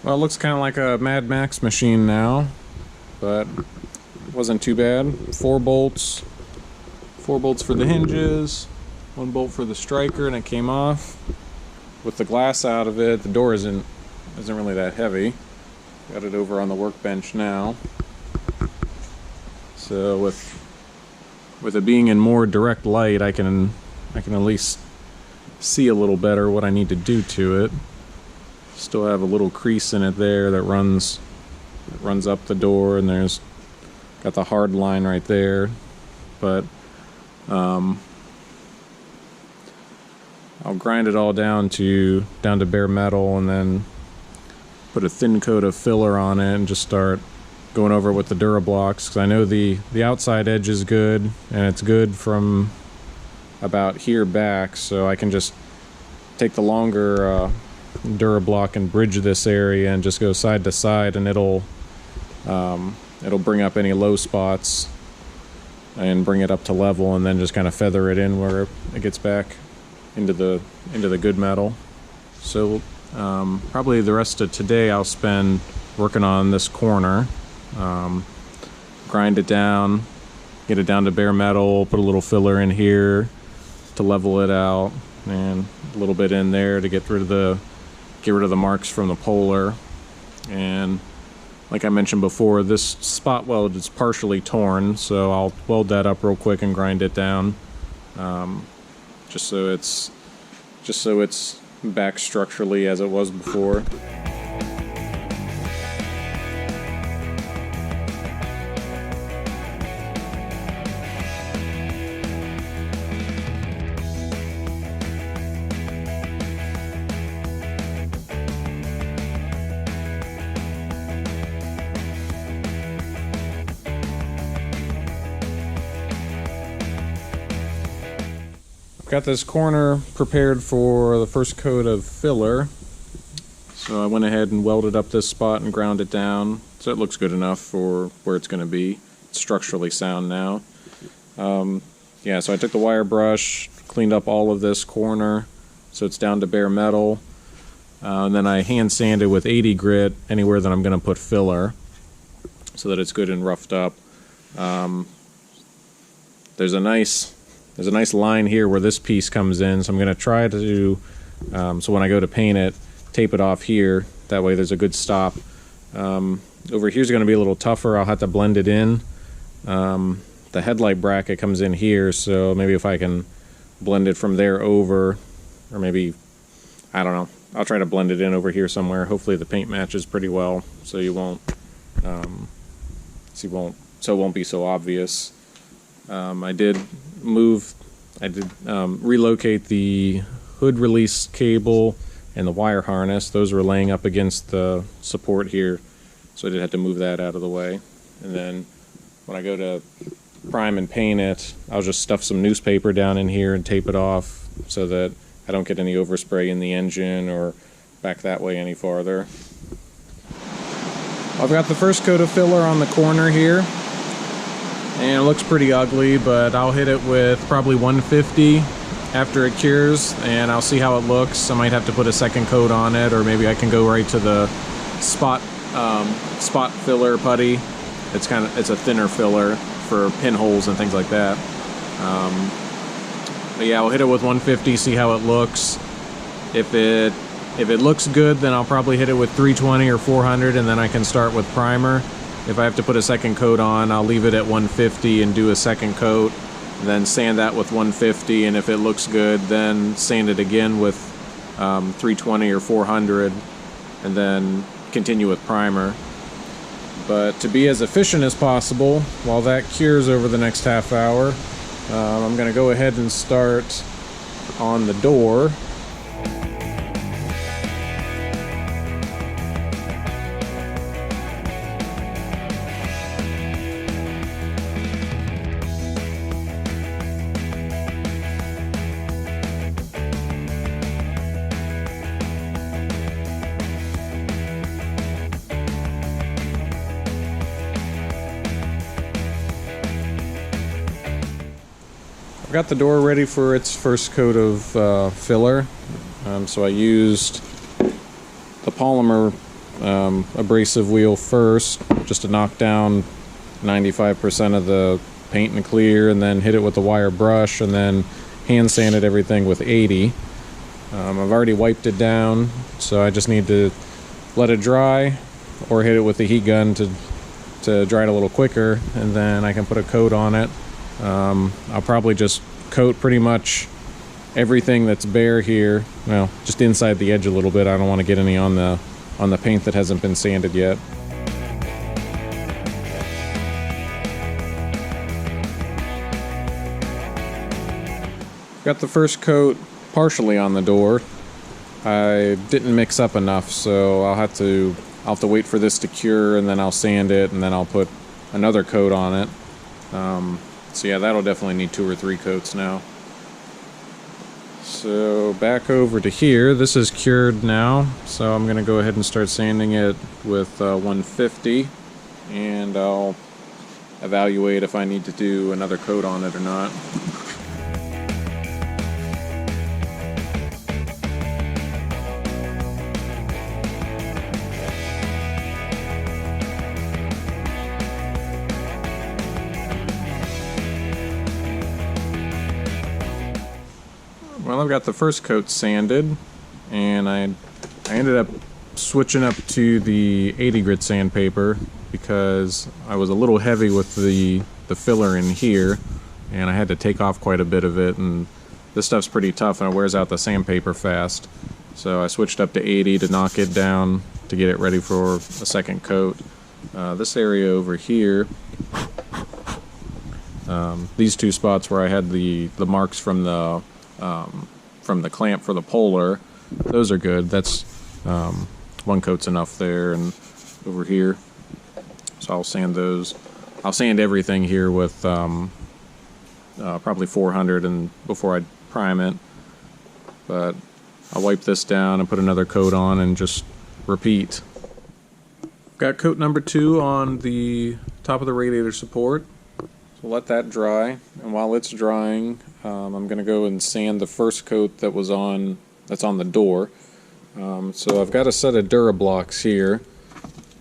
Well, it looks kind of like a Mad Max machine now, but wasn't too bad. 4 bolts for the hinges, 1 bolt for the striker, and it came off. With the glass out of it, the door isn't really that heavy. Got it over on the workbench now. So with it being in more direct light, I can at least see a little better what I need to do to it. Still have a little crease in it there that runs up the door, and there's got the hard line right there. But I'll grind it all down to bare metal, and then put a thin coat of filler on it and just start going over it with the Durablocks, because I know the outside edge is good, and it's good from about here back, so I can just take the longer Durablock and bridge this area and just go side to side, and it'll bring up any low spots and bring it up to level, and then just kind of feather it in where it gets back into the good metal. So probably the rest of today I'll spend working on this corner. Grind it down, get it down to bare metal, put a little filler in here to level it out, and a little bit in there to get rid of the marks from the Polar. And like I mentioned before, this spot weld is partially torn, so I'll weld that up real quick and grind it down, just so it's back structurally as it was before. Got this corner prepared for the first coat of filler, so I went ahead and welded up this spot and ground it down so it looks good enough for where it's going to be. It's structurally sound now. Yeah, so I took the wire brush, cleaned up all of this corner so it's down to bare metal, and then I hand sanded with 80 grit anywhere that I'm going to put filler so that it's good and roughed up. There's a nice line here where this piece comes in, so I'm going to try to, so when I go to paint it, tape it off here. That way there's a good stop. Over here's going to be a little tougher. I'll have to blend it in. The headlight bracket comes in here, so maybe if I can blend it from there over, or maybe, I don't know, I'll try to blend it in over here somewhere. Hopefully the paint matches pretty well, so it won't be so obvious. I did relocate the hood release cable and the wire harness. Those were laying up against the support here, so I did have to move that out of the way. And then when I go to prime and paint it, I'll just stuff some newspaper down in here and tape it off so that I don't get any overspray in the engine or back that way any farther. I've got the first coat of filler on the corner here, and it looks pretty ugly, but I'll hit it with probably 150 after it cures, and I'll see how it looks. I might have to put a second coat on it, or maybe I can go right to the spot filler putty. It's a thinner filler for pinholes and things like that. But yeah, I'll hit it with 150, see how it looks. If it looks good, then I'll probably hit it with 320 or 400, and then I can start with primer. If I have to put a second coat on, I'll leave it at 150 and do a second coat, then sand that with 150, and if it looks good, then sand it again with 320 or 400, and then continue with primer. But to be as efficient as possible, while that cures over the next half hour, I'm going to go ahead and start on the door. I've got the door ready for its first coat of filler. So I used the polymer abrasive wheel first, just to knock down 95% of the paint and clear, and then hit it with the wire brush, and then hand sanded everything with 80. I've already wiped it down, so I just need to let it dry, or hit it with the heat gun to dry it a little quicker, and then I can put a coat on it. I'll probably just coat pretty much everything that's bare here, well, just inside the edge a little bit. I don't want to get any on the paint that hasn't been sanded yet. Got the first coat partially on the door. I didn't mix up enough, so I'll have to wait for this to cure, and then I'll sand it, and then I'll put another coat on it. So yeah, that'll definitely need 2 or 3 coats now. So back over to here, this is cured now, so I'm going to go ahead and start sanding it with 150, and I'll evaluate if I need to do another coat on it or not. Well, I've got the first coat sanded, and I ended up switching up to the 80 grit sandpaper because I was a little heavy with the filler in here, and I had to take off quite a bit of it, and this stuff's pretty tough and it wears out the sandpaper fast. So I switched up to 80 to knock it down to get it ready for a second coat. This area over here, these 2 spots where I had the marks from the clamp for the Polar, those are good. That's 1 coat's enough there, and over here. So I'll sand those. I'll sand everything here with probably 400 and before I prime it. But I'll wipe this down and put another coat on and just repeat. Got coat number 2 on the top of the radiator support. So let that dry, and while it's drying, I'm going to go and sand the first coat that's on the door. So I've got a set of Durablocks here.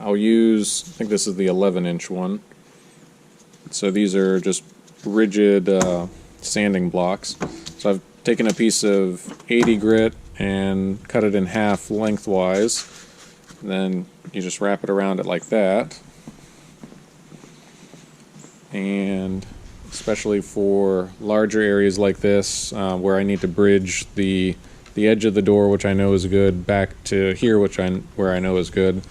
I'll use, I think this is the 11-inch one. So these are just rigid sanding blocks. So I've taken a piece of 80 grit and cut it in half lengthwise. And then you just wrap it around it like that. And especially for larger areas like this, where I need to bridge the edge of the door, which I know is good, back to here, where I know is good,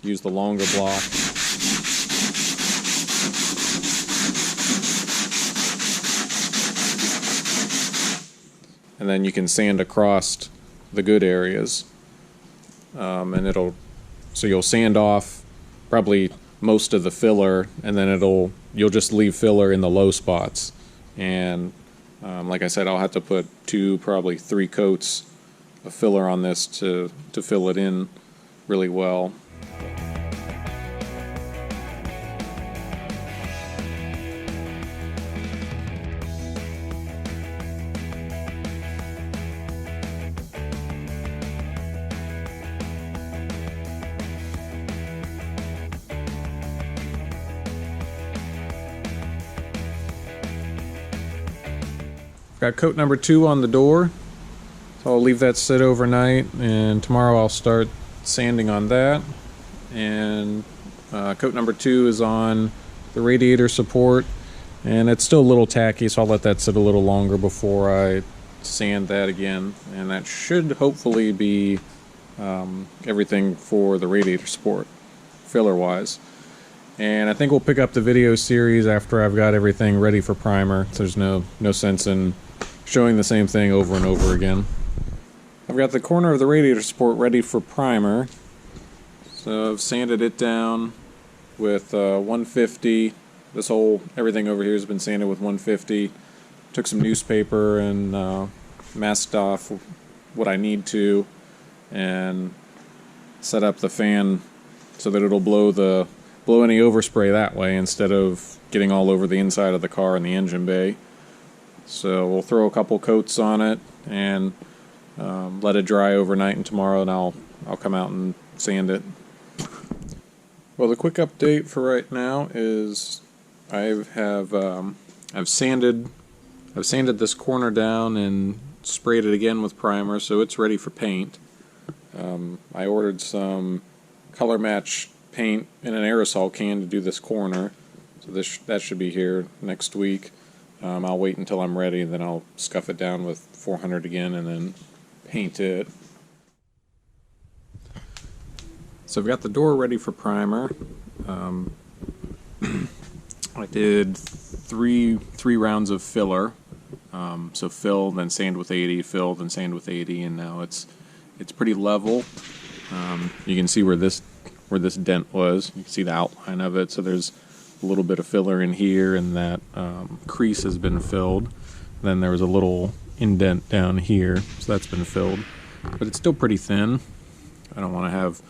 use the longer block. And then you can sand across the good areas, and so you'll sand off probably most of the filler, and then you'll just leave filler in the low spots. And like I said, I'll have to put 2, probably 3 coats of filler on this to fill it in really well. Got coat number 2 on the door, so I'll leave that sit overnight, and tomorrow I'll start sanding on that. And coat number 2 is on the radiator support, and it's still a little tacky, so I'll let that sit a little longer before I sand that again. And that should hopefully be everything for the radiator support, filler wise. And I think we'll pick up the video series after I've got everything ready for primer. So there's no sense in showing the same thing over and over again. I've got the corner of the radiator support ready for primer. So I've sanded it down with 150. Everything over here has been sanded with 150. Took some newspaper and masked off what I need to, and set up the fan so that it'll blow any overspray that way instead of getting all over the inside of the car and the engine bay. So we'll throw a couple coats on it and let it dry overnight, and tomorrow and I'll come out and sand it. Well, the quick update for right now is I've sanded this corner down and sprayed it again with primer, so it's ready for paint. I ordered some color match paint in an aerosol can to do this corner, so that should be here next week. I'll wait until I'm ready, and then I'll scuff it down with 400 again and then paint it. So I've got the door ready for primer. I did three rounds of filler. So fill, then sand with 80, fill, then sand with 80, and now it's pretty level. You can see where this dent was. You can see the outline of it. So there's a little bit of filler in here, and that crease has been filled. Then there was a little indent down here, so that's been filled. But it's still pretty thin. I don't want to have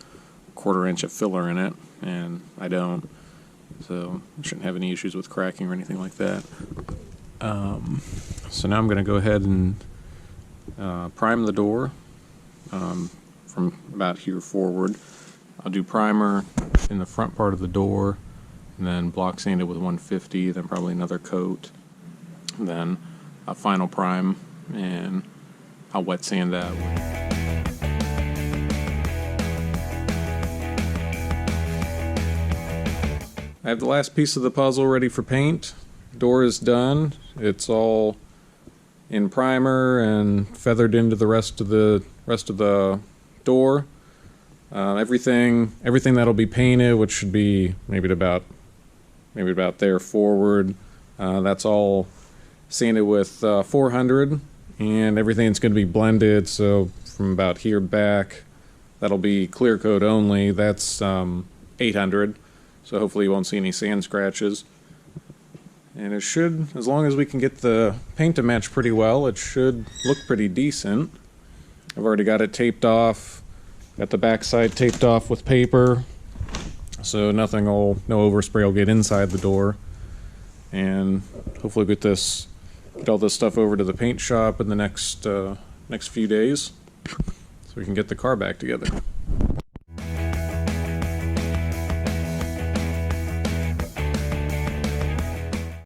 a 1/4 inch of filler in it, and I don't. So I shouldn't have any issues with cracking or anything like that. So now I'm going to go ahead and prime the door from about here forward. I'll do primer in the front part of the door, and then block sand it with 150, then probably another coat, then a final prime, and I'll wet sand that. I have the last piece of the puzzle ready for paint. Door is done. It's all in primer and feathered into the rest of the door. Everything that'll be painted, which should be maybe about there forward. That's all sanded with 400, and everything's going to be blended. So from about here back, that'll be clear coat only. That's 800. So hopefully you won't see any sand scratches. And it should, as long as we can get the paint to match pretty well, it should look pretty decent. I've already got it taped off. Got the backside taped off with paper, so no overspray will get inside the door. And hopefully get all this stuff over to the paint shop in the next few days, so we can get the car back together.